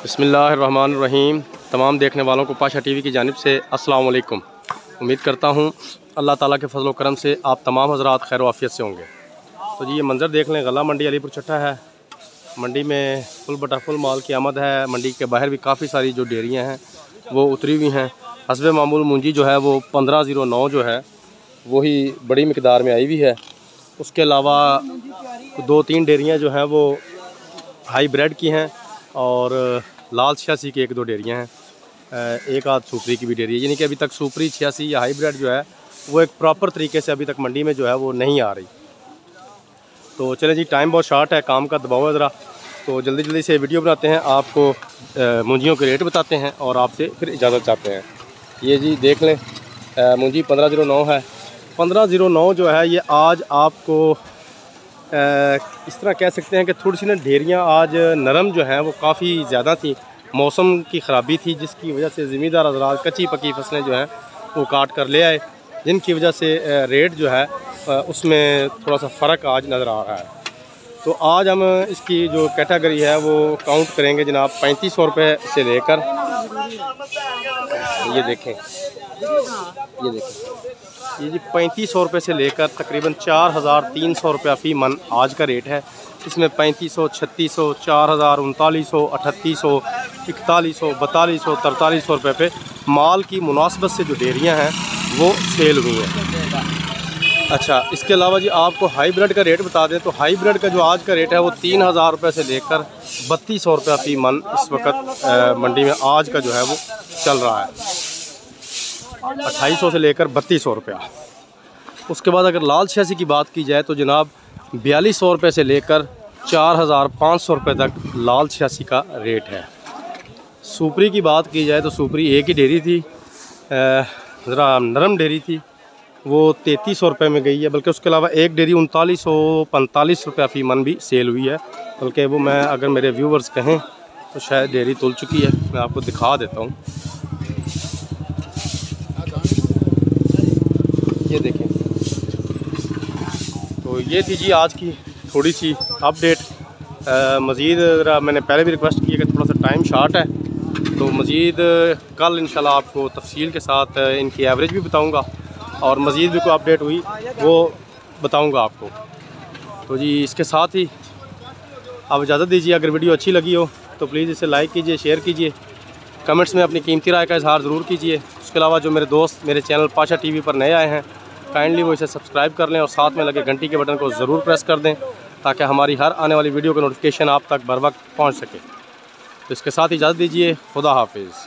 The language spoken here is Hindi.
बिस्मिल्लाहिर्रहमानिर्रहीम। तमाम देखने वालों को पाशा टीवी की जानिब से अस्सलाम वालेकुम। उम्मीद करता हूँ अल्लाह ताला के फजल व करम से आप तमाम हज़रात खैर वाफ़ियत से होंगे। तो जी ये मंज़र देख लें, गला मंडी अलीपुर चट्टा है। मंडी में फुल बटा फुल माल की आमद है। मंडी के बाहर भी काफ़ी सारी जो डेयरियाँ हैं वो उतरी हुई हैं। हस्बे मामूल मुंजी जो है वो 1509 जो है वही बड़ी मिकदार में आई हुई है। उसके अलावा 2-3 डेयरियाँ जो हैं वो हाई ब्रेड की हैं और लाल 86 की 1-2 डेयरियाँ हैं। एक आध सुपरी की भी डेयरी है, यानी कि अभी तक सुपरी 86 या हाई ब्रेड जो है वो एक प्रॉपर तरीके से अभी तक मंडी में जो है वो नहीं आ रही। तो चलें जी, टाइम बहुत शॉर्ट है, काम का दबाव है ज़रा, तो जल्दी जल्दी से वीडियो बनाते हैं, आपको मुंजियों के रेट बताते हैं और आपसे फिर इजाज़त चाहते हैं। ये जी देख लें, मुंजी 1509 है। 1509 जो है ये आज आपको इस तरह कह सकते हैं कि थोड़ी सी ना ढेरियाँ आज नरम जो हैं वो काफ़ी ज़्यादा थी। मौसम की ख़राबी थी जिसकी वजह से ज़मींदार हज़रात कच्ची पकी फसलें जो हैं वो काट कर ले आए, जिनकी वजह से रेट जो है उसमें थोड़ा सा फ़र्क आज नज़र आ रहा है। तो आज हम इसकी जो कैटेगरी है वो काउंट करेंगे जनाब 3500 रुपये से लेकर, ये देखें ये जी 3500 रुपये से लेकर तकरीबन 4300 रुपया फ़ी मन आज का रेट है। इसमें 3500, 3600, 4000, 3900, 3800, 4100, 4200, 4300 रुपये पे माल की मुनासबत से जो डेयरियाँ हैं वो सेल हुई हैं। अच्छा, इसके अलावा जी आपको हाई ब्रेड का रेट बता दें तो हाई ब्रेड का जो आज का रेट है वो 3000 रुपये से लेकर 3200 रुपया फ़ी मन इस वक्त मंडी में आज का जो है वो चल रहा है, 2800 से लेकर 3200 रुपया। उसके बाद अगर लाल 86 की बात की जाए तो जनाब 4200 रुपये से लेकर 4500 रुपये तक लाल 86 का रेट है। सुपरी की बात की जाए तो सुपरी एक ही डेयरी थी, ज़रा नरम डेयरी थी, वो 3300 रुपये में गई है। बल्कि उसके अलावा एक डेयरी 3945 रुपया फ़ी मन भी सेल हुई है। बल्कि वो मैं अगर मेरे व्यूवर्स कहें तो शायद डेयरी तुल चुकी है, मैं आपको दिखा देता हूँ। ये देखें, तो ये थी जी आज की थोड़ी सी अपडेट। मज़ीद मैंने पहले भी रिक्वेस्ट की है कि थोड़ा सा टाइम शॉर्ट है, तो मज़ीद कल इंशाल्लाह आपको तफसील के साथ इनकी एवरेज भी बताऊंगा और मज़ीद भी कोई अपडेट हुई वो बताऊंगा आपको। तो जी इसके साथ ही आप इजाज़त दीजिए। अगर वीडियो अच्छी लगी हो तो प्लीज़ इसे लाइक कीजिए, शेयर कीजिए, कमेंट्स में अपनी कीमती राय का इजहार ज़रूर कीजिए। उसके अलावा जो मेरे दोस्त मेरे चैनल पाशा टीवी पर नए आए हैं काइंडली वो इसे सब्सक्राइब कर लें और साथ में लगे घंटी के बटन को ज़रूर प्रेस कर दें ताकि हमारी हर आने वाली वीडियो का नोटिफिकेशन आप तक बर वक्त पहुँच सके। तो इसके साथ इजाज़त दीजिए। खुदा हाफिज़।